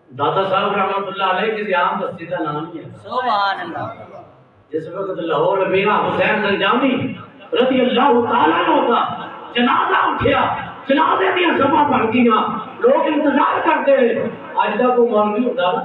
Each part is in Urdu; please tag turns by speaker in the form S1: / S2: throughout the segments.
S1: دادا صاحب رحمۃ اللہ علیہ کسی عام بستی کا نام نہیں ہے.
S2: سبحان اللہ.
S1: جس وقت لاہور میں میرا حسین سنجامی رضی اللہ تعالیٰ عنہ کا جنازہ اٹھیا، جنازے دیا سبا بن گیا، لوگ انتظار کرتے ہیں. اج تک کوئی مولوی ہوتا نا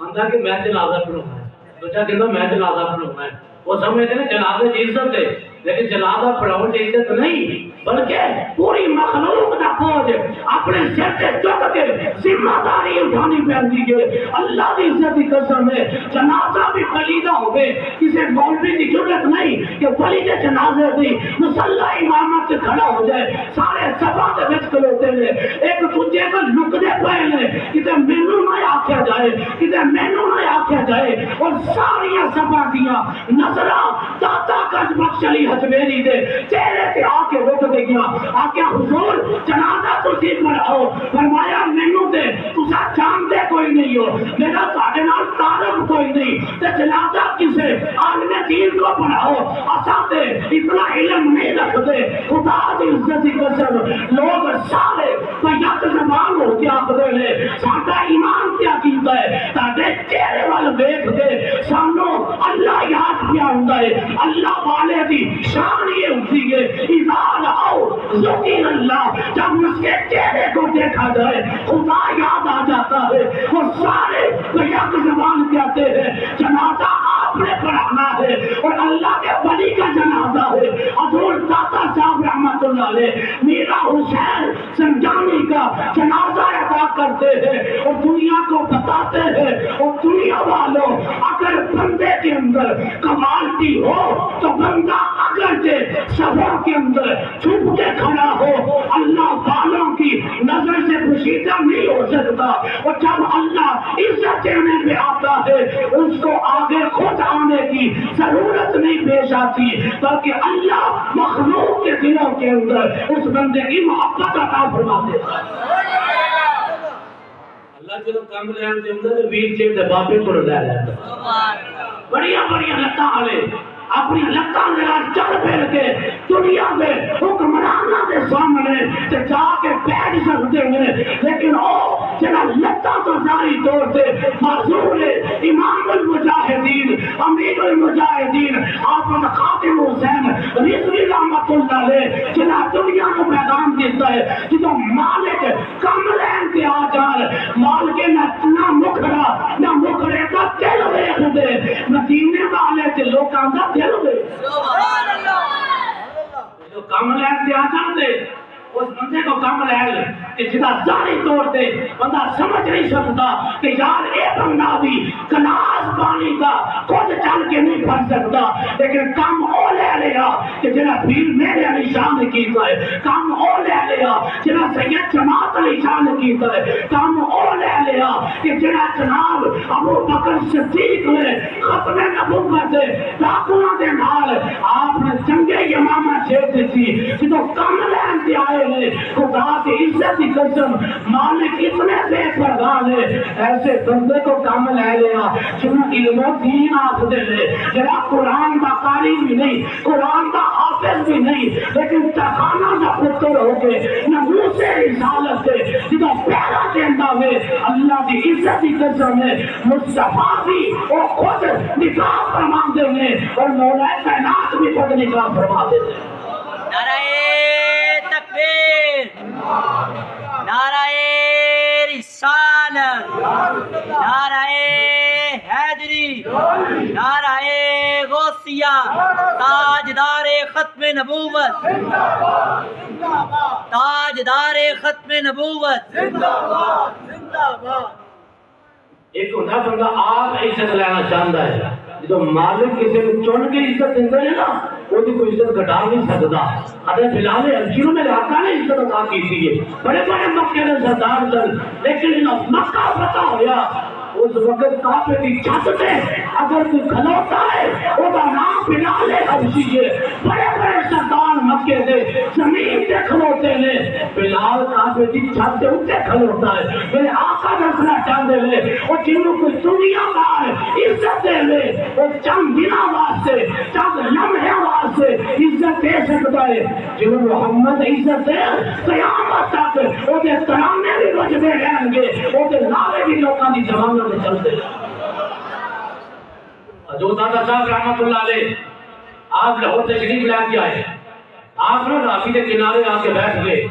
S1: آندا کہ میں جنازہ پڑھاؤنا ہے، سوچا کہ میں جنازہ پڑھاؤنا ہے. وہ سمجھتے ہیں جنازے کی عزت ہے، لیکن جنازہ پڑھاؤ کی عزت نہیں، بلکہ پوری مخلوق کا فوج اپنے سر سے چک کے ذمہ داری اٹھانی پڑتی ہے. اللہ کی عزت کی قسم ہے جنازہ بھی پلیدہ ہوئے، کسی مولوی کی ضرورت نہیں کہ پلیدہ جنازے دی مصلی امامت سے کھڑا ہو جائے. سارے سبا کے وچ کھلوتے ہیں، ایک دوجے کو لکدے پئے نے، کتے مینوں نہ آکھیا جائے، کتے مینوں نہ آکھیا جائے. اور ساریاں سبا دیاں نظراں داتا گنج بخش علی حجویری دے چہرے تے آ کے رک گیا. آکھیا حضور جنازہ تسی پڑھاؤ. فرمایا مینوں تے تساں جانتے کوئی نہیں ہو، میرا تہاڈے نال تعلق کوئی نہیں، تے جنازہ کسے عالم دین کو پڑھاؤ. اساں تے اتنا علم نہیں رکھتے. خدا دی عزت دی قسم لوگ سارے بیعت زبان ہو کے آخدے نے ساڈا ایمان کیا کیتا ہے. تہاڈے چہرے وال ویکھ کے سانوں اللہ یاد کیا ہوندا ہے. اللہ والے دی شان یہ ہوتی ہے اذا رأوا ذکر اللہ، جب اس کے چہرے کو دیکھا جائے خدا یاد آ جاتا ہے. وہ سارے بیعت زبان کہتے ہیں جنازہ آپ نے پڑھانا ہے اور اللہ کے ولی کا جنازہ ہے. حضور داتا صاحب رحمۃ اللہ علیہ میرا حسین سنجانی کا جنازہ ادا کرتے ہیں اور دنیا کو بتاتے ہیں. اور دنیا والوں اگر بندے کے اندر کمالتی ہو تو بندہ اگرچہ صفوں کے اندر چھپ کے کھڑا ہو اللہ والوں کی نظر سے پوشیدہ نہیں ہو سکتا. اور جب اللہ عزت دینے پہ آتا ہے اس کو آگے خود آنے کی ضرورت نہیں پیش آتی، بلکہ اللہ مخلوق کے دلوں کے اندر اس بندے کی محبت عطا فرما دیتا ہے. اللہ جب کم لین دے اندر ویل چیئر دے بابے کو لے لیتا بڑیاں بڑیاں لتاں والے اپنی لتاں دے چل پھر کے دنیا میں حکمراناں دے سامنے تے جا کے بیٹھ سکتے ہیں، لیکن او جڑا لتاں تو ظاہری طور تے معذور ہے امام المجاہدین امیر المجاہدین آپ خاتم حسین رضوی رحمۃ اللہ علیہ جنا دنیا کو پیغام دیتا ہے جدوں مالک کاملین کے آ جان مالک نہ مکھڑا نہ مکھڑے کا دل ویکھ دے مدینے والے تے لوکاں دا دل ویکھ. سبحان اللہ. جو کاملین کے آ جان دے اس بندے کو کم لے کہ جدا ظاہری طور پہ بندہ سمجھ نہیں سکتا کہ یار اے بندہ بھی گلاس پانی کا خود چل کے نہیں پھر سکتا، لیکن کم او لے لیا کہ جنا پیر میرے علی شاہ نے کیتا ہے، کم او لے لیا جنا سید جماعت علی شاہ نے کیتا ہے، کم او لے لیا کہ جنا جناب ابو بکر صدیق نے ختم نبوت سے ڈاکواں دے نال آپ نے جنگ یمامہ چھیڑ دی جدوں کم لین تے آئے خدا کی عزت کی قسم مالک اتنے بے پرواہ ہے ایسے بندے کو کام لے لیا جنہوں علم و دین آخدے لے جنہاں قرآن کا قاری بھی نہیں قرآن کا حافظ بھی نہیں لیکن تخانہ کا پتر ہو کے نموس رسالت سے جدھا پیرا دیندہ میں اللہ کی عزت کی قسم ہے مصطفیٰ بھی وہ خود نکاح فرما دیں گے اور مولا کائنات بھی خود نکاح فرما دیں گے.
S2: نعرہ تکبیر، نعرہ رسالت، نعرہ حیدری، نعرہ غوثیہ، تاجدار ختم نبوت، تاجدار ختم نبوت.
S1: ایک ہوتا بندہ آپ عزت لینا چاہتا ہے جب مالک کسی کو چن کے عزت دیتا ہے نا وہ کوئی عزت گھٹا نہیں سکتا. حضرت بلال حبشی میں آقا نے عزت عطا کی تھی بڑے بڑے مکے نے سردار سن لیکن مکہ فتح ہوا اس وقت کعبے کی چھت پہ اگر کوئی کھلوتا ہے وہ کا نام بلال حبشی ہے. بڑے بڑے سردار مکے سے زمین پہ کھلوتے ہیں، بلال کعبے کی چھت سے اوپر کھلوتا ہے. میرے آقا دسنا چاہتا دے لے وہ جنوں کو دنیا بار عزت دے لے وہ چند دنوں واسطے چند لمحے واسطے عزت دے سکتا ہے جنوں محمد عزت دے قیامت تک وہ دے ترانے بھی بجتے رہیں گے وہ دے نعرے بھی لوگوں کی زبانوں میں چلتے جو دادا صاحب رحمت اللہ علیہ آپ لاہور تشریف لے کے آئے آپ نے راوی کے کنارے آ کے بیٹھ گئے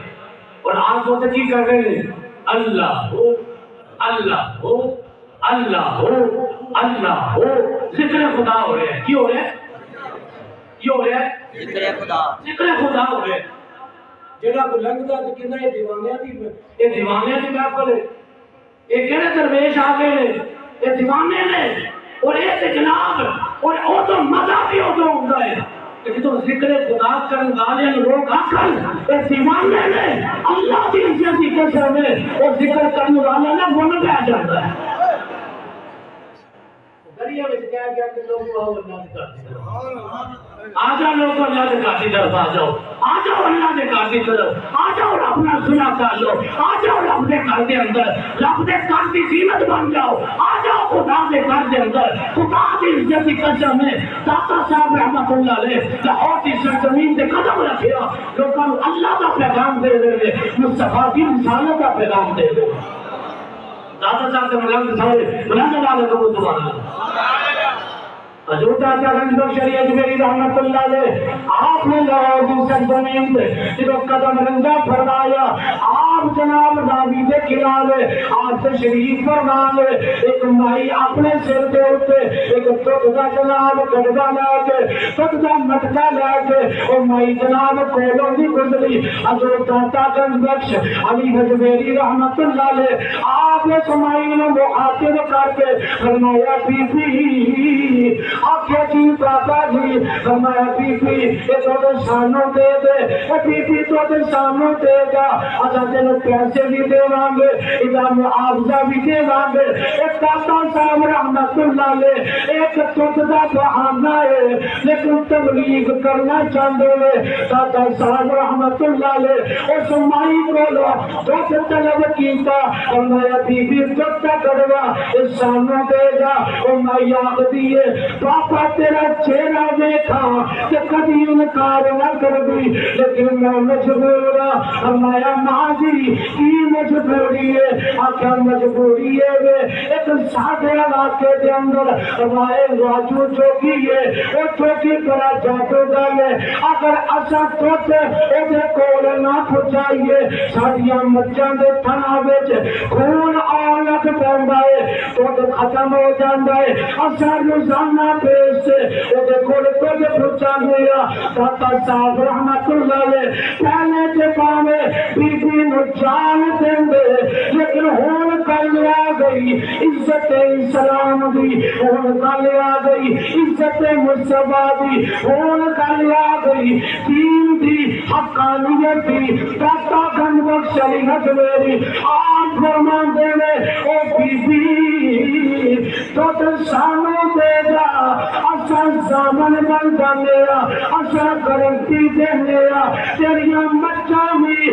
S1: اور آپ وہ کی کر رہے ہیں اللہ ہو اللہ ہو اللہ ہو اللہ ہو ذکر خدا ہو رہے ہیں کی ہو رہے ہیں کی ہو رہے ہیں ذکر خدا ہو رہے ہیں جڑا کو لنگدا تے کہندا یہ دیوانیاں دی محفل ہے یہ کہڑے درویش آ گئے نے یہ دیوانے نے اور یہ جناب اور وہ تو مزہ بھی ادو ہوتا ہے کہ جدو ذکر خدا کرن والے لوگ آکھن اے دیوانے نے اللہ کی عزت کی قسم ہے وہ ذکر کرنے والا نہ من پہ جاتا ہے دریا وچ کہہ گیا کہ لوگ اللہ کی طرف آ جاؤ لوگ اللہ کے کافی طرف آ جاؤ اللہ کے کافی طرف آ جاؤ رب نال سنا کر لو آ جاؤ رب دے گھر دے اندر رب دے گھر دی زینت بن جاؤ آ جاؤ خدا دے گھر دے اندر خدا دی عزت کی قسم ہے داتا صاحب رحمت اللہ علیہ لاہور کی سرزمین تے قدم رکھیا لوگوں کو اللہ کا پیغام دے رہے مصطفیٰ کی رسالت کا پیغام دے رہے داتا صاحب کے ملنگ سارے بلند والے کو سبحان اللہ حضور چاچا گنج بخش علی اجمیری رحمت اللہ علیہ آپ نے لاہور کی سرزمین سے جب قدم رنجا فرمایا آپ جناب راوی دے کنارے آپ سے شریف فرما لے ایک مائی اپنے سر دے اٹھے ایک تک دا جناب کڑبا لے کے تک دا مٹکا لے کے اور مائی جناب کولوں دی گزری حضور چاچا گنج بخش علی اجمیری رحمت اللہ علیہ آپ نے سمائی نے مخاطب کر کے فرمایا بی بی آکھیا جی بابا جی فرمایا بی بی یہ تو سانو دے دے بی بی تو سانو دے گا اچھا تینوں پیسے بھی دے وانگے ادھا معاوضہ بھی دے وانگے ایک داتا صاحب رحمت اللہ علیہ ایک تجھ دا بہانہ ہے لیکن تبلیغ کرنا چاہتے ہیں داتا صاحب رحمت اللہ علیہ اس مائی کو لو تجھ طلب کیتا فرمایا بی بی تجھ دا کڑوا اس سانو دے گا اور مائی آگ دیئے پاپا تیرا چہرہ دیکھا کہ کبھی انکار نہ کر دی لیکن میں مجبور فرمایا ماں جی کی مجبوری ہے آخیا مجبوری ہے ایک سادے علاقے کے اندر ہمارے راجو چوکی ہے وہ چوکی کرا جاتو گئے اگر اچھا توتے ایسے کول نہ پہنچائیے ساڑیاں مچاں دے تھنا وچ خون آلت پہندا ہے تو ختم ہو جاندا ہے اچھا روزانہ پیش سے وہ دیکھو لکھو جے پوچھا گیا داتا صاحب رحمت اللہ علیہ پہلے جے پاوے بی بی نو جان دیں دے لیکن ہون کل آ گئی عزت اسلام دی ہون کل آ گئی عزت مصطفیٰ دی ہون کل آ گئی دین دی حقانیت دی داتا گنج بخش علی اجمیری آپ فرمان دے او بی بی تو سانو دے گا اچھا زامن بن جانے اچھا گارنٹی دینے تیریاں مچاں بھی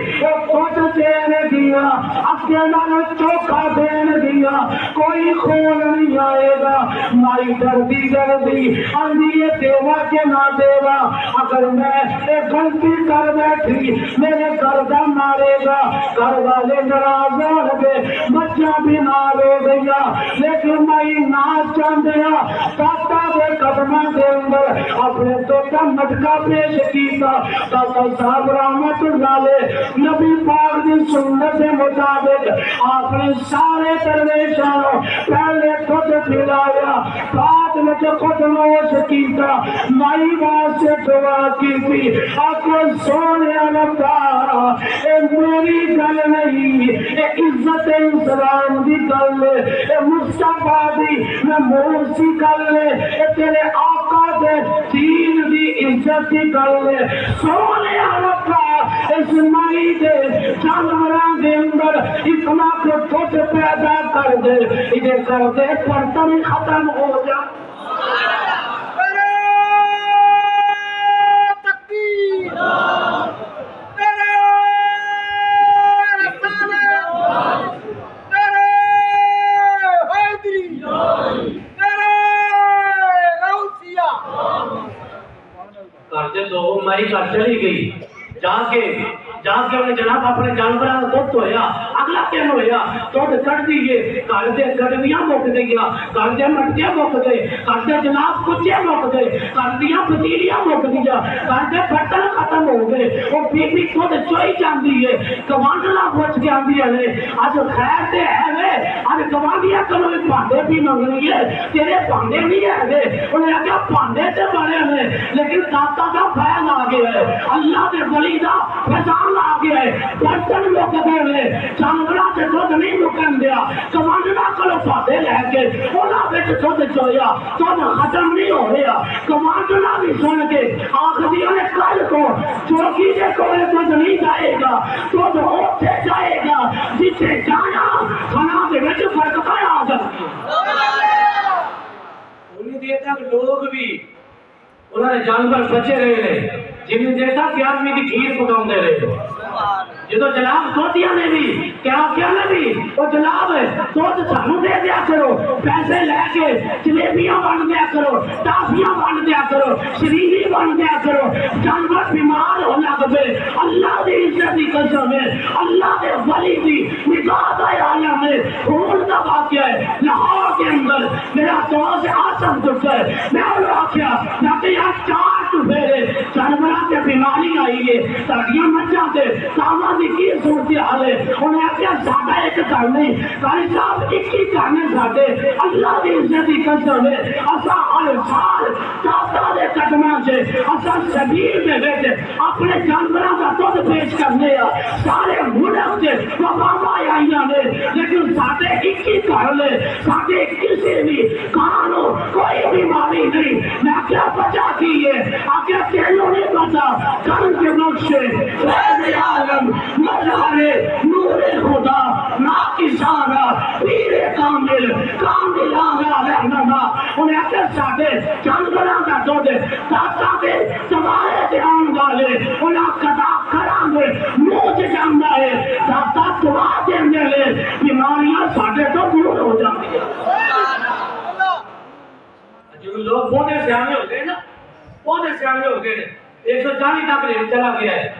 S1: خود دین دیا اکیلا چوکھا دین دیا کوئی خون نہیں آئے گا مائی دردی دردی آندھی یہ دیوا کے نہ دیوا اگر میں ایک غلطی کر بیٹھی میرے گردہ مارے گا گھر والے ناراض ہو گئے بچہ بھی نال ہو گیا لیکن میں نہ چاہتا داتا دے قدماں دے اندر اپنے دوتا مٹکا پیش کیتا داتا صاحب رحمت اللہ علیہ نبی پاک دی سنت مطابق آپ نے سارے درویشوں پہلے خود پھیلایا بعد میں خود نوش کیتا مائی واسطے دعا کی تھی آقا سونے اللہ اے میری گل نہیں اے عزت اسلام دی گل اے مصطفیٰ دی میں موسی گل اے تیرے آقا دے دین دی عزت دی گل سونے اللہ اس مائی دے جانوراں دے اندر اتنا کو خود پیدا کر دے ادھر کر دے پرتم ختم ہو جا بھائی گھر چلی گئی جا کے انہیں جناب اپنے جانوراں دا دودھ ہویا اگلا دن ہویا دودھ کٹ دیئے گھر دے گڈویاں مک گئیاں گھر دے مٹکے مک گئے گھر دے جناب کچے مک گئے گھر دیاں پتیلیاں مک گئیاں گھر دے برتن ختم ہو گئے وہ بی بی خود چوئی جاندی ہے گوانڈیاں پوچھ کے آندی ہے اج خیر تے ہے وے اج گوانڈیاں کولوں بھانڈے بھی منگنی ہے تیرے بھانڈے نہیں ہے وے انہیں آخیا بھانڈے تے بڑے ہیں لیکن داتا دا فیض آ گیا ہے اللہ دے ولی دا فیضان آ گیا ہے برتن مک گئے جانوراں تے دودھ نہیں مکن دیا گوانڈیاں کولوں بھانڈے لے کے انہاں وچ دودھ چویا دودھ ختم نہیں ہو رہا گوانڈیاں بھی سن کے آخری نے کل کو چوکی دے کولے دودھ نہیں جائے گا دودھ اوتھے جائے گا جتھے جانا کھانا دے وچ فرق پایا جائے انہیں دیر تک لوگ بھی انہوں نے جانور بچے رہے جنہیں دیر تک آدمی کی کھیر پکاؤندے رہے جدو جناب دوتیاں نے بھی کیا نے بھی وہ جناب دودھ سانو دے دیا کرو پیسے لے کے جلیبیاں بن دیا کرو ٹافیاں بن دیا کرو شریری بن دیا کرو جانور بیمار ہو لگ پے اللہ دی عزت دی قسم ہے اللہ دے ولی دی نگاہ دا عالم ہے خون دا واقعہ ہے لاہور کے اندر میرا دوست آسم گزر میں انہوں آکھیا کہ یہاں 4 پھیرے جانوراں تے بیماری آئی ہے ساڈیاں مچھاں تے کاواں دی کی صورت حال ہے انہیں آخیا ساڈا ایک گھر نہیں قاری صاحب ایک ہی گھر نے ساڈے اللہ دی عزت دی قسم ہے اساں ہر سال داتا دے قدماں سے اساں سبیل دے وچ اپنے جانوراں دا دودھ پیش کرنے آ سارے ملک سے وباواں آئیاں نے لیکن ساڈے ایک ہی گھر نے ساڈے کسی بھی کانوں کوئی بیماری نہیں میں کیا بچا کی ہے آگے تینوں نہیں پتا کرم کے نقشے فیض عالم مظہر نور خدا ناقصانہ پیر کامل کاملانہ رہنما انہیں اکر ساٹھے جانوراں کا دودھ داتا دے تمہارے دھیان والے انہیں قضا کرام دے موج جاندہ ہے داتا دعا دینے لے بیماریاں ساٹھے تو دور ہو جاتی ہیں جو لوگ بہتے سیانے ہو گئے نا بہتے سیانے ہو گئے 140 تک ریٹ چلا گیا ہے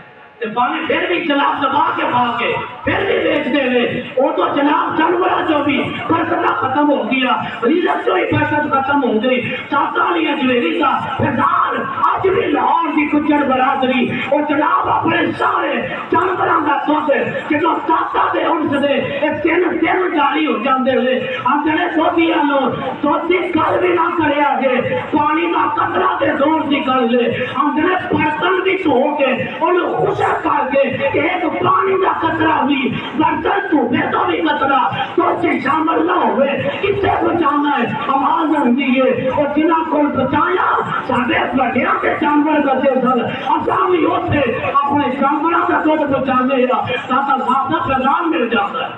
S1: پانی پھر بھی جناب دبا کے پا کے پھر بھی بیچ دے رہے وہ تو جناب جانورہ جو بھی برکتہ ختم ہو گیا رزق جو ہی برکت ختم ہو گئی چاہتا لیا جویری کا فضار آج بھی لاہور کی کچھر برادری وہ جناب اپنے سارے جانورہ کا سوچے کہ جو چاہتا دے ان سے دے ایک تین جاری ہو جاندے ہوئے ہم جنے دو دیا لو دو دن کل بھی نہ کرے آگے پانی کا قطرہ دے دور سی کر لے ہم جنے برتن بھی تو ہو کے انہوں خوشہ کر کے کہ ایک پانی کا قطرہ بھی برتن تو میں تو بھی قطرہ تو سے شامل نہ ہوئے کس سے بچانا ہے آواز رہنیے اور جنہ کو بچایا سادے بڑھیا کے جانور کرتے سر اسامی ہوتے اپنے جانوروں کا دودھ بچانے یا تاکہ ساتھ پیغام مل جاتا ہے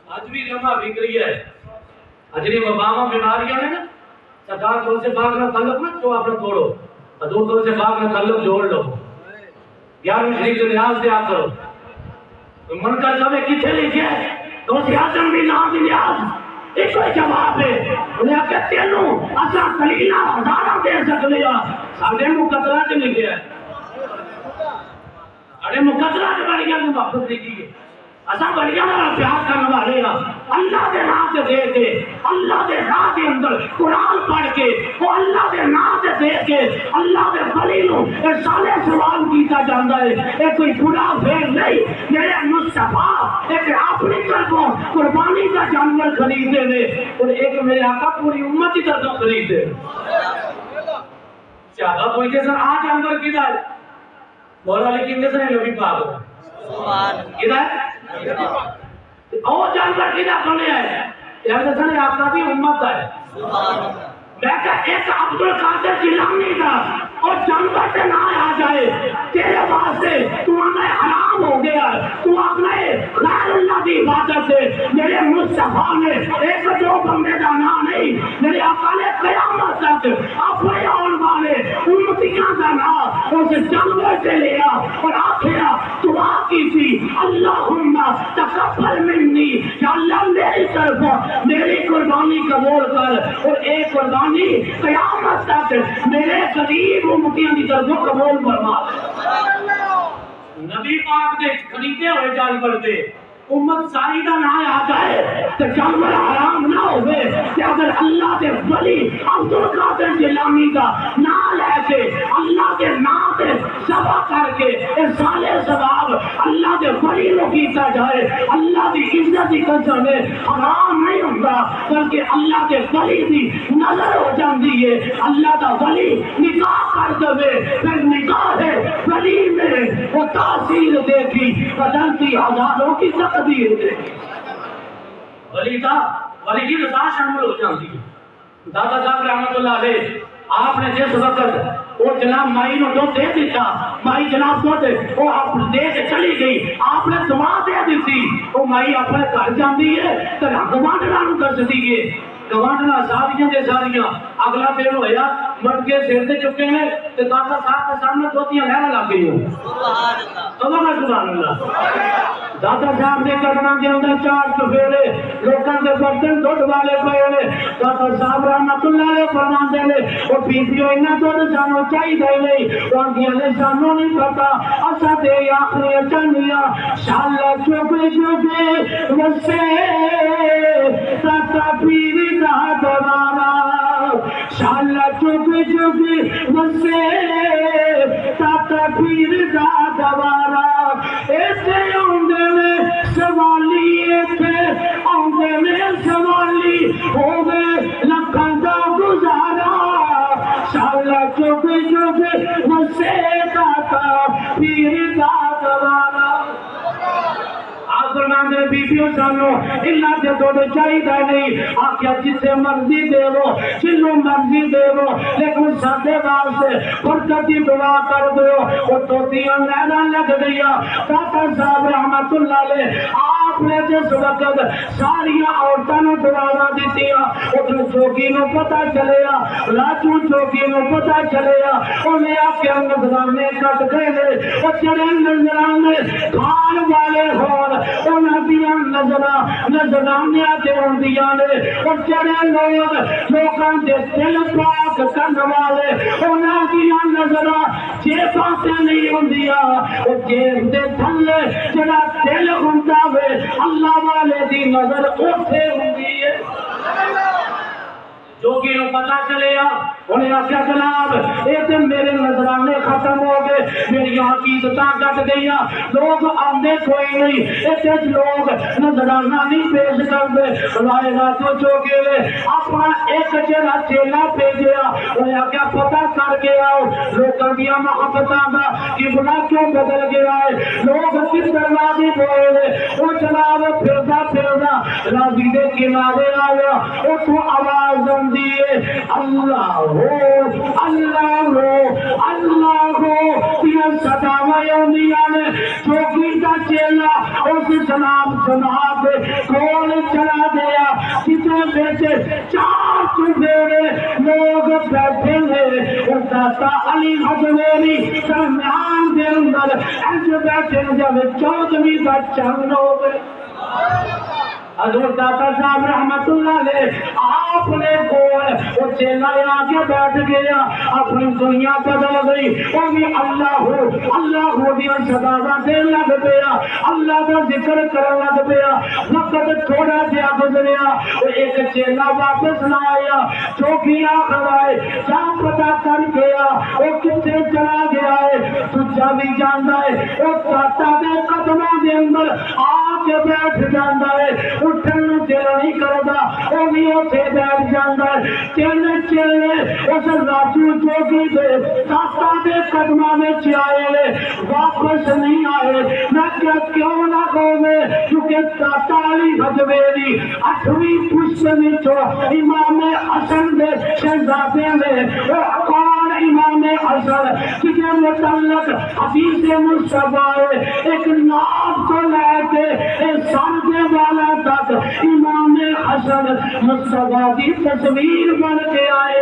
S1: آج بھی رمہ بگڑی ہے اجری وباما بیماریاں ہیں نا سرکار کو سے باغ نہ تعلق نہ تو اپنا توڑو دو سے باغ نہ تعلق جوڑ لو 11ویں شریف سے نیاز دیا کرو من کا سمے کتنے لکھے تو سیاستم بھی نام دی نیاز ایک کوئی جواب ہے انہیں آکے تینوں اسا کلیلہ ہزارہ دے سکلیا ساڑھے مقدرہ سے لکھے ہے ساڑھے مقدرہ سے بڑھیا نے واپس لکھی ہے اسا بڑھیا نے پیار کرنے والے ہیں اللہ دے راہ سے دے کے اللہ دے راہ کے اندر قرآن پڑھ کے وہ اللہ دے راہ سے دے کے اللہ دے خلیلوں ایک سالے سوال کیتا جاندہ ہے ایک کوئی برا فیر نہیں میرے مصطفیٰ ایک اپنی طرفوں قربانی کا جانور خریدے نے اور ایک میرے آقا پوری امت کی طرف خریدے صحابہ کوئی جیسا آج جانور کی دار مولا لیکن جیسا ہے نبی پاک ادھر اور جانور کی نہ کرنے آئے یہاں جیسا نے آپ کا بھی امت ہے میں کہا ایک عبدالقادر جیلانی کا اور جانور سے نہ آ جائے تیرے واسطے تو ہمیں حرام ہو گیا تو اپنے غیر اللہ کی عبادت سے میرے مصطفیٰ نے ایک دو بندے کا نام نہیں میرے آقا نے قیامت تک اپنے آن والے امتیاں کا نام اس جانور سے لیا اور آخرا دعا کی تھی اللہم تقبل منی یا اللہ میری طرف میری قربانی قبول کر اور ایک قربانی قیامت تک میرے قریب امتیاں دی طرف قبول فرما نبی پاک دے خریدے ہوئے جانور دے امت ساری دا نہ آ جائے تو جانور حرام نہ ہوئے کہ اگر اللہ دے ولی عبد القادر جیلانی دا نہ لے کے اللہ کے نام دے سبا کر کے ارسال ثواب اللہ دے ولی نو کیتا جائے اللہ دی عزت دی قسم ہے حرام نہیں ہوتا بلکہ اللہ کے ولی دی نظر ہو جاندی ہے اللہ دا ولی نکاح کر دے پھر نکاح ہے ولی میں وہ تاثیر دیکھی بدلتی ہزاروں کی تقدیر دیکھی ولی کی رضا شامل ہو جاتی ہے دادا صاحب رحمت اللہ علیہ آپ نے جس وقت وہ جناب مائی نو جو دے دیتا مائی جناب دو دے وہ آپ دے کے چلی گئی آپ نے دعا دے دیتی وہ مائی اپنے گھر جاندی ہے تو گوانڈنا نو کر سکتی ہے گوانڈنا ساریاں دے ساریاں اگلا دن ہویا مٹ کے سر تے چکے ہیں تے دادا صاحب کے سامنے دوتیاں لہرا لگ گئی سبحان اللہ دادا صاحب نے قدماں دے اندر چار چفیرے لوکاں دے برتن دودھ والے پئے نے دادا صاحب رحمت اللہ علیہ فرماندے نے او پیتیو انہاں دودھ سانو چاہیے نہیں اور نے سانو نہیں پتا اساں تے آخری چنیا شالا چوکے چوکے وسے تا پیر دا دوارا شالا چوکے چوکے وسے تا پیر دا دوارا ایسے اوندے میں سوالی ایتھے اوندے میں سوالی ہوگے لکھاں دا گزارا شالا چوکے چوکے وسے تا پیر دا دوارا فرماندے بیبیوں سانو اللہ سے تھوڑے چاہیے نہیں آکھیا جسے مرضی دے وہ جنوں مرضی دے وہ لیکن سادے واسطے برکت دی دعا کر دیو او توتیاں لینا لگ گیا دادا صاحب رحمت اللہ علیہ آپ نے جس وقت ساریاں عورتوں نو دعا دتیاں اس چوکی نو پتہ چلیا راجو چوکی نو پتہ چلیا انہیں آکھیا نظرانے کٹ گئے او چڑے نظرانے کھان والے ہون انہاں دیاں نظرانیاں تے ہوندیاں نے اور جڑے لوگ لوکاں دے دل پاک کرن والے انہاں دیاں نظراں جیباں تے نہیں ہوندیاں او جیب دے تھلے جڑا دل ہوندا وے اللہ والے دی نظر اوتھے ہوندی ہے جو کہ انہوں پتا چلے انہیں آکھیا جناب یہ تو میرے نظرانے ختم ہو گئے میری عقیدتاں کٹ گئی لوگ آندے کوئی نہیں اتنے لوگ نظرانہ نہیں پیش کرتے رائے راجو چوکے لے اپنا ایک جرا چیلا بھیجیا انہیں آکھیا پتا کر کے آؤ لوگوں دیا محبتاں دا قبلہ کیوں بدل گیا ہے لوگ کس طرح دی بولے وہ جناب پھردا پھردا راضی دے کنارے آیا اس کو آواز دیے اللہ ہو اللہ ہو اللہ ہو یہ صداوائیں ہوندیاں نے چوکی کا چیلا اس جناب کول چلا دیا کتے بیٹے چار چوبیرے لوگ بیٹھے ہیں اور داتا علی حجویری درمیان دے اندر ایسے بیٹھے جب 14ویں کا چند ہو گئے حضرت داتا صاحب رحمت اللہ علیہ آپ نے کول وہ چیلا آگے بیٹھ گیا اپنی دنیا بدل گئی وہ بھی اللہ ہو دیا صداوا دین لگ پیا اللہ کا ذکر کرن لگ پیا وقت تھوڑا جہا گزریا وہ ایک چیلا واپس نہ آیا چوکیا کروائے جا پتا کر گیا وہ کتنے چلا گیا ہے تجھا بھی جانتا ہے وہ داتا دے قدموں دے اندر آ کے بیٹھ جانتا ہے اٹھن دل نہیں کرتا وہ بھی اتنے بیٹھ جاتا ہے چلے اس راجو چوکی دے داتا دے قدموں میں آئے واپس نہیں آئے میں کیوں نہ کہوں کیونکہ داتا علی حجویری 8ویں پشت وچوں امام حسن دے شہزادے نے کون امام حسن کسے متعلق حدیث مصطفی ایک نام تو لے کے سامنے والا تک امام حسن مصطفی کی تصویر بن کے آئے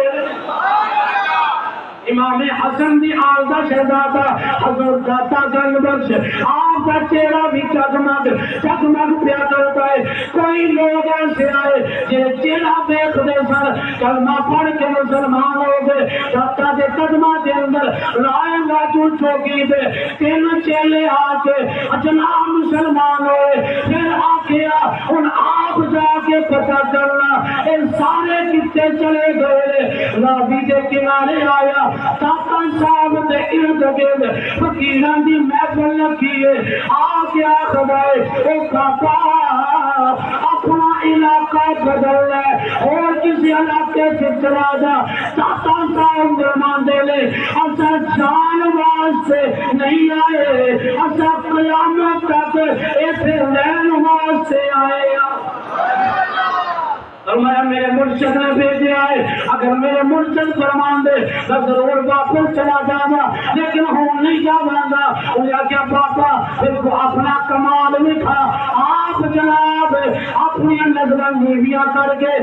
S1: امام حسن دی آل دا شہزادہ حضرت داتا گنج بخش آپ کا چہرہ بھی جگمگ جگمگ پیا کرتا ہے. کوئی لوگ ایسے آئے جے چہرہ دیکھ دے سر کلمہ پڑھ کے مسلمان ہو گئے. داتا دے قدمہ دے اندر رائے راجو چوکی دے تین چیلے آ کے جناب مسلمان ہوئے. پھر آ گیا ان آپ جا کے پتہ کرنا ان سارے کتے چلے گئے. راوی دے کنارے آیا داتا صاحب دے ارد گرد فقیران دی محفل لگی ہے. آ گیا خدائے او کعبہ اپنا علاقہ بدل ہے اور کسی علاقے سے چلا جا. داتا صاحب درمان دے لے اسا جان واسطے نہیں آئے اسا قیامت تک ایسے رہن واسطے آئے. فرمایا میرے مرشد نے بھیجا ہے اگر میرے مرشد فرمان دے تو ضرور واپس چلا جانا لیکن ہوں نہیں جانا گا. انہیں کیا پاپا پھر کو اپنا کمال لکھا. آپ جناب اپنی نظر نیویاں کر کے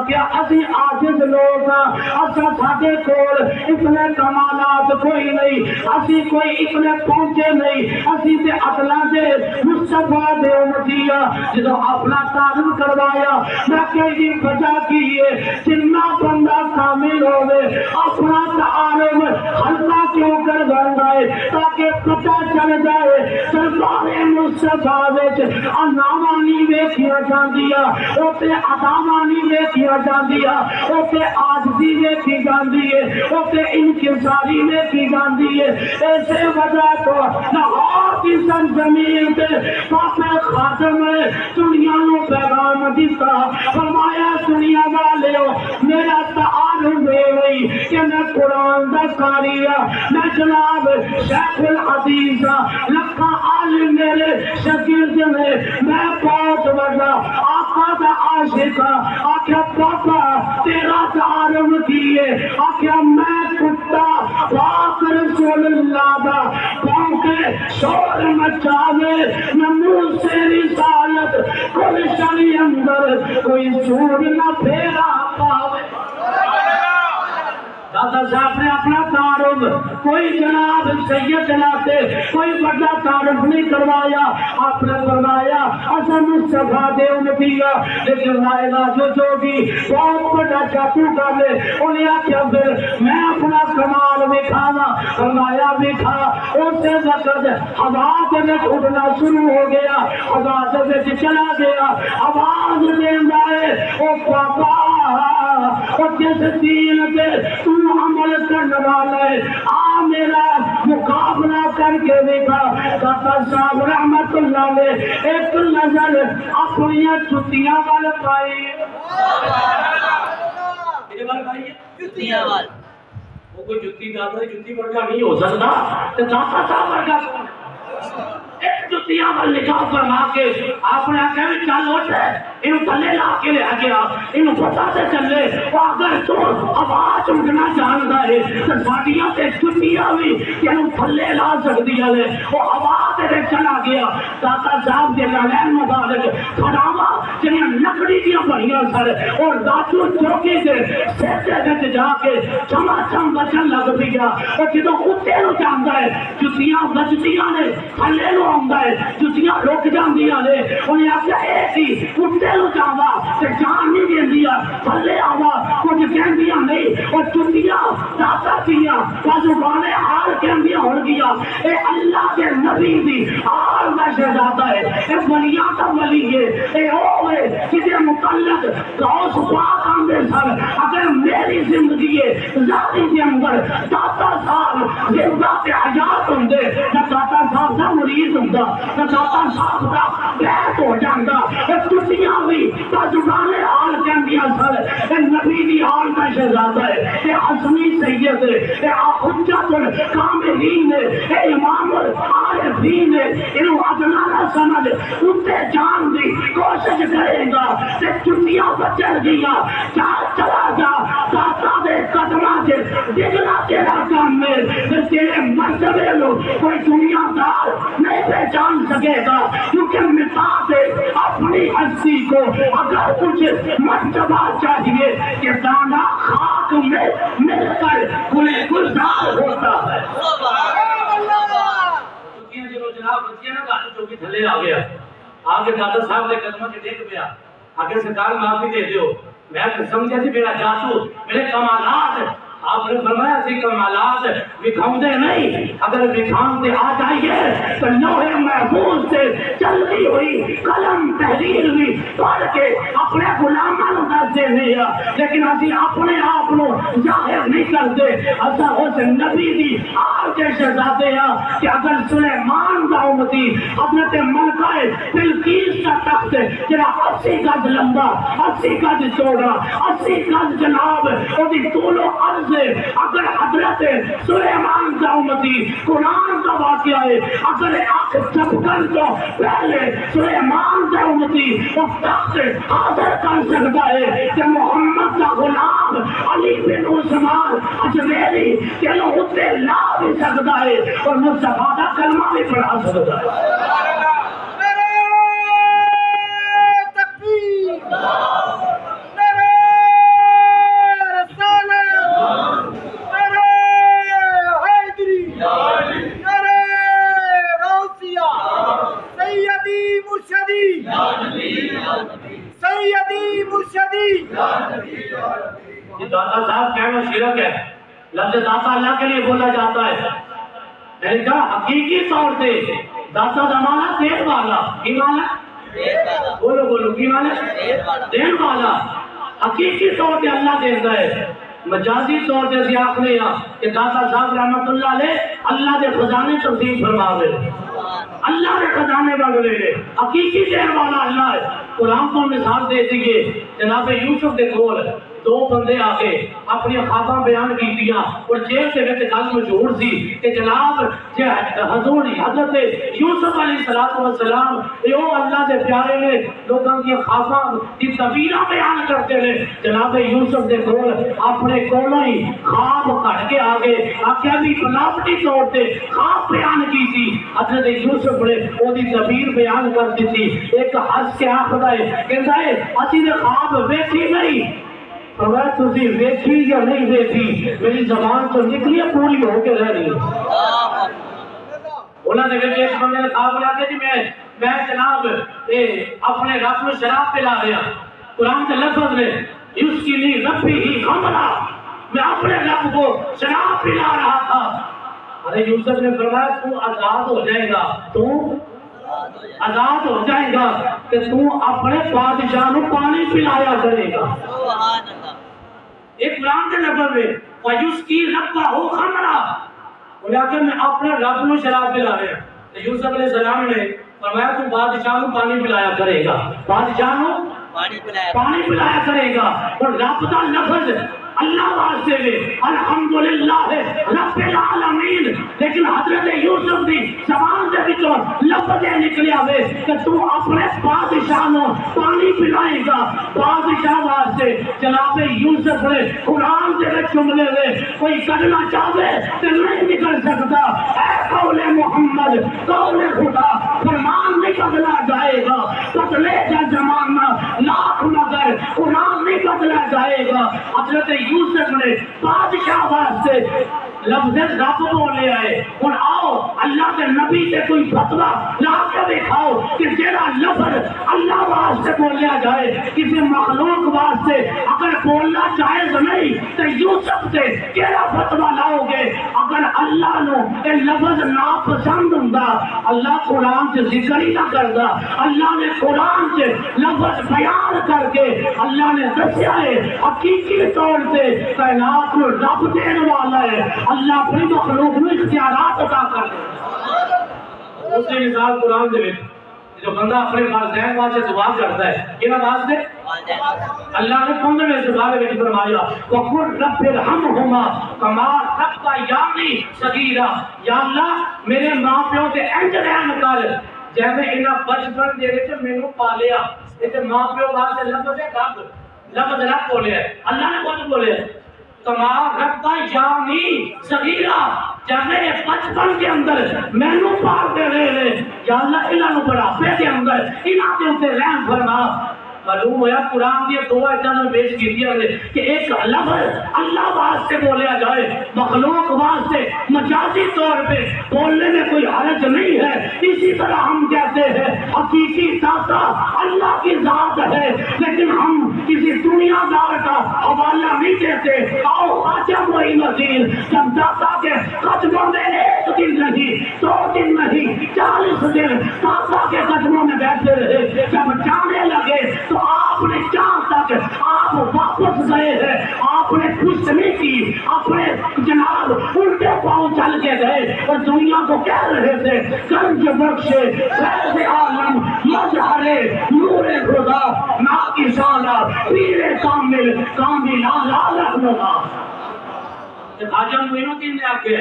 S1: کیا اسی عاجز لوگ اچھا ساڈے کول اتنے کمالات کوئی نہیں اسی کوئی اتنے پہنچے نہیں اسی تے عقلاں دے مصطفیٰ دے امتیہ جدو اپنا تعارف کروایا میں کہ وجہ کی ہے جنہ بندہ کامل ہوئے اپنا تعارف ہلکا کیوں کر گئے تاکہ پتہ چل جائے سرکار مصطفیٰ وچ انامانی ویکھیا جاندیا اوتے ادامانی ویکھیا جاندیا اوتے عاجزی ویکھی جاندی ہے اوتے انکساری ویکھی جاندی ہے. ایسے وجہ تو لاہور کی سرزمین تے پاپے خاتم دنیا نو پیغام دیتا. فرمایا دنیا والے ہو میرا تعارف ہے وہی کہ میں قرآن دا قاری ہاں میں جناب شیخ الحدیث ہاں لکھاں عالم میرے شاگرد نے میں بہت بڑا آقا دا عاشق ہاں. آخیا پاپا تیرا تعارف کیے آخیا میں کتا پاک رسول اللہ دا پونکے شور مچاوے میں منہ سے رسالت کل شری اندر کوئی سور نہ پھیرا پاوے. دادا صاحب نے اپنا تعارف کوئی جناب سید جلاتے کوئی بڑا تعارف نہیں کروایا. آپ نے فرمایا اصل مصطفیٰ دے امتیہ لیکن لائلہ جو بھی بہت بڑا جاتو کر لے انہیں آکھیا پھر میں اپنا کمال دکھانا. فرمایا دکھا. اس سے وقت آواز میں اٹھنا شروع ہو گیا آواز میں چلا گیا آواز دینا ہے او پاپا اور جس دین پہ تو عمل کرنے والا ہے آ میرا مقابلہ کر کے دیکھا. داتا صاحب رحمت اللہ نے ایک نظر اپنی جتیاں وال پائی.
S2: جتیاں وال
S1: وہ کوئی جتی دادا جتی ورگا نہیں ہو سکتا تو داتا صاحب ورگا کون ایک جتیاں وال نکاح فرما کے آپ نے آکھا بھی چل اٹھ انہوں تھلے لا کے لے گیا انہوں پتا سے چلے وہ اگر تو آواز اٹھنا چاہتا ہے تو ساڑیاں تے جتیاں بھی انہوں تھلے لا سکتی ہے وہ آواز تے چلا گیا. داتا صاحب دے لالین مبارک کھڑاوا جنہیں لکڑی دیا بڑھیاں سر اور داتو چوکی دے سیدے دے جا کے چما چم بچن لگ پیا اور جدو کتے نو جاندا ہے جتیاں بچدیاں نے تھلے نو آندا ہے جتیاں رک جاندیاں نے انہیں آکھیا اے سی کتے نو جاندا تے جان نہیں دیندیا تھلے آوا کچھ کہندیاں نہیں اور جتیاں داتا دیاں زبانے حال کہندیاں ہون گیا اے اللہ کے نبی دی آل دا شہزادہ ہے اے ولیاں دا ولی ہے اے ہوئے جدے متعلق غوث پاک آندے سر اگر میری زندگی ہے ذاتی کے اندر داتا صاحب زندہ تے حیات ہوندے نہ داتا صاحب دا مریض ہوندا نہ داتا صاحب دا بیت ہو جاندا اے تسیاں بھی تا زبانے حال کہندیاں سر اے نبی دی آل دا شہزادہ ہے اے حسنی سید ہے اے حجت الکاملین ہے اے امام العارفین ہے انہوں ادنا نہ سمجھ اتنے جان دی کوشش کرے گا تے چٹیاں بچر گیا چلا جا داتا دے قدمہ سے دگنا تیرا کام میں پھر تیرے مرد مرتبے میں کوئی دنیا دار نہیں پہچان سکے گا، کیونکہ مثال اپنی ہستی کو اگر کچھ مرتبہ چاہیے کہ دانا خاک میں مل کر گلے گلزار ہوتا ہے۔ جناب بچیاں نا گھر چوکی تھلے آ گیا، آگے دادا صاحب کے قدموں سے ڈگ پیا، آگے سرکار معافی دے دیو، میں سمجھا سی میرا جاسو میرے کمالات، آپ نے فرمایا سی کمالات دکھاؤں دے نہیں، اگر دکھاؤں آ جائیے تو لوہے محفوظ سے چلتی ہوئی قلم تحریر ہوئی پڑھ کے اپنے غلاموں کو دس دے دیا، لیکن ابھی اپنے آپ کو ظاہر نہیں کرتے۔ ایسا اس نبی دی آج کے شہزادے ہیں کہ اگر سلیمان کا امتی حضرت ملکہ بلقیس کا تخت جرا 80 گز لمبا 80 گز چوڑا 80 گز جناب اور طول و عرض اگر حضرت سلیمان کا امتی قرآن کا واقعہ ہے، اگر آنکھ چپکن تو پہلے سلیمان کا امتی اس تخت حاضر کر سکتا ہے کہ محمد کا غلام علی بن عثمان اجمیری چلو اسے لا بھی سکتا ہے اور مصطفیٰ کا کلمہ بھی پڑھا سکتا ہے۔ داتا صاحب کہنا شرک ہے، لفظ داتا اللہ کے لیے بولا جاتا ہے، میں نے کہا حقیقی طور پہ داتا زمانہ دین والا، کی مانا بولو بولو کی مانا دین والا، حقیقی طور پہ اللہ دیتا ہے، مجازی طور پہ سے آپ نے یہاں کہ داتا صاحب رحمت اللہ علیہ اللہ کے خزانے تقسیم فرماوے، اللہ کے خزانے بغلے لے، حقیقی دین والا اللہ ہے۔ قرآن کو مثال دے دیئے جناب یوسف کے کول دو بندے آگے اپنی خواباں بیان کی دیا اور جیل سے وقت گل مشہور سی کہ جناب حضور حضرت یوسف علیہ السلام یو اللہ کے پیارے نے لوگوں کی خواباں کی تعبیراں بیان کرتے ہیں، جناب یوسف کے کول اپنے کولوں ہی خواب کٹ کے آگے آکیا بھی بناوٹی طور پہ خواب بیان کی تھی، حضرت یوسف نے وہ دی تعبیر بیان کر دی تھی، ایک ہنس کے آخر ہے کہتا ہے اسی نے خواب ویکھی نہیں، فرمایا تسی ویکھی یا نہیں ویکھی میری زبان تو نکلی پوری ہو کے رہ رہی ہے۔ انہوں نے کہا کہ اس بندے نے خواب لیا کہ میں جناب اپنے رب کو شراب پلا رہا، قرآن کے لفظ میں اس کی لی ربی ہی خمرہ، میں اپنے رب کو شراب پلا رہا تھا۔ ارے یوسف نے فرمایا تو آزاد ہو جائے گا، تو آزاد ہو جائے گا کہ تو اپنے بادشاہ کو پانی پلایا کرے گا۔ ایک قرآن کے لفظ میں وَيُسْقِي رَبَّهُ خَمْرًا، انہوں نے میں اپنے رب کو شراب پلا رہے ہیں۔ یوسف علیہ السلام نے فرمایا تو بادشاہ کو پانی پلایا کرے گا، بادشاہ کو پانی پلایا کرے گا، اور رب کا لفظ اللہ واسطے میں الحمدللہ رب العالمین، لیکن حضرت یوسف دی زبان سے بھی تو لفظ نکلے ہوئے کہ تو اپنے بادشاہ کو پانی پلائے گا، بادشاہ واسطے جناب یوسف نے قرآن سے جملے میں کوئی کرنا چاہے تو نہیں نکل سکتا، اے قول محمد قول خدا فرمان نہیں بدلا جائے گا، بدلے گا زمانہ لاکھ مگر قرآن نہیں بدلا جائے گا۔ حضرت یوسف نے بادشاہ واسطے لفظ رب بولے آئے، اور آؤ اللہ کے نبی سے کوئی فتویٰ لا کے دکھاؤ کہ جیڑا لفظ اللہ واسطے بولیا جائے کسی مخلوق واسطے اگر بولنا جائز نہیں تو یوسف سے کیڑا فتویٰ لاؤ گے؟ اگر اللہ نو اے لفظ ناپسند ہوندا اللہ قرآن سے ذکر ہی نہ کردا، اللہ نے قرآن سے لفظ بیان کر کے اللہ نے دسیا ہے حقیقی طور سے کائنات کو رب دین والا ہے، اللہ اپنی مخلوق میں اختیارات عطا کر دے۔ دوسری مثال قرآن دے وچ جو بندہ اپنے والدین واسطے دعا کرتا ہے کیا واسطے اللہ نے 15ویں سپارے میں فرمایا وقل رب ارحمہما کما ربیانی صغیرا، یا اللہ میرے ماں پیو تے انج رحم کر جیسے انہاں بچپن دے وچ مینوں پالیا۔ تے ماں پیو واسطے لفظ ہے رب، لفظ رب بولے اللہ نے خود بولے کمال رکھتا یعنی صغیرہ جانے بچپن کے اندر مینو پار دے رہے یا اللہ انہاں نو بڑھاپے کے اندر انہاں دے اوتے رحم فرما. معلوم ہوا قرآن کی دو آیتوں میں پیش کی تھی کہ ایک لفظ اللہ واسطے بولیا جائے مخلوق واسطے مجازی طور پہ بولنے میں کوئی حرج نہیں ہے. اسی طرح ہم کہتے ہیں حقیقی داتا اللہ کی ذات ہے لیکن ہم کسی دنیا دار کا حوالہ نہیں دیتے. آؤ خواجہ معین الدین جب داتا کے قدموں میں ایک دن نہیں 2 دن نہیں 40 دن داتا کے قدموں میں بیٹھے رہے, جب جانے لگے تو آپ نے جہاں تک آپ واپس گئے ہیں آپ نے کچھ نہیں کی, اپنے جناب الٹے پاؤں چل کے گئے اور دنیا کو کہہ رہے تھے گنج بخشے فیض عالم مظہر نور خدا ناقصانہ پیر کامل کامل اعلی رحمہ. خواجہ معین الدین نے آکھے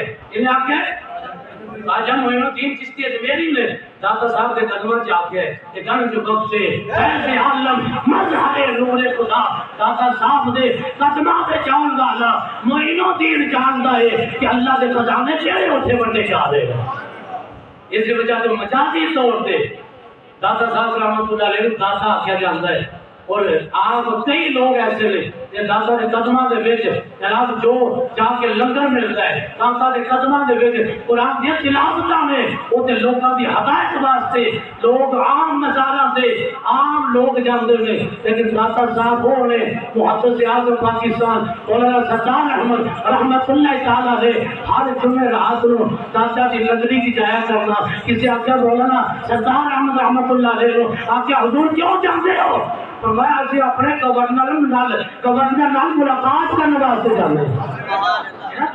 S1: خواجہ معین الدین چشتی اجمیری نے داتا صاحب کے قدموں سے آکھے کہ گنج بخشے فیض عالم مظہر نور خدا. داتا صاحب دے قدموں پہ جان والا معین الدین جاندا ہے کہ اللہ دے خزانے کہڑے اٹھے بڑھتے جا رہے ہیں. اس وجہ سے مجازی طور پہ داتا صاحب رحمۃ اللہ علیہ داتا آکھیا جاندا ہے. اور آپ کئی لوگ ایسے نے کہ داتا دے قدماں دے وچ جناب جو جا کے لنگر ملتا ہے داتا دے قدماں دے وچ قرآن دی تلاوتاں میں او تے لوکاں دی ہدایت واسطے لوگ عام مزاراں تے عام لوگ جاندے نے, لیکن داتا صاحب وہ نے محدث اعظم پاکستان مولانا سردار احمد رحمت اللہ تعالی علیہ ہر جمعے رات نو داتا دی لنگری کی جایا کرنا. کسی آکھیا مولانا سردار احمد رحمت اللہ علیہ آکھیا حضور کیوں جاندے ہو؟ تو میں اسی اپنے گورنر نال ملاقات کرنے واسطے جانے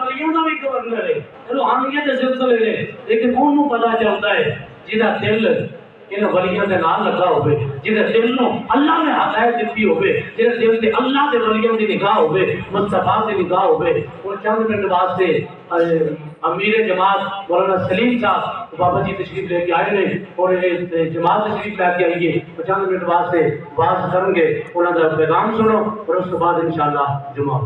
S1: ولیوں کا بھی گورنر ہے روحانیت کے سلسلے نے, لیکن انہوں پتا چلتا ہے جہاں دل ان ولیوں کے نال لگا ہوئے, جہاں دل نو اللہ نے ہدایت دیتی ہوئے, جہاں دل سے اللہ کے ولیوں کی نگاہ ہوئے مصطفیٰ کی نگاہ ہوئے. اور چند منٹ واسطے امیر جماعت مولانا سلیم صاحب بابا جی تشریف لے کے آئے نے اور جماعت تشریف لے کے آئیے چند منٹ واسطے واز کریں گے, انہوں کا پیغام سنو اور اس کے بعد انشاءاللہ جمعہ.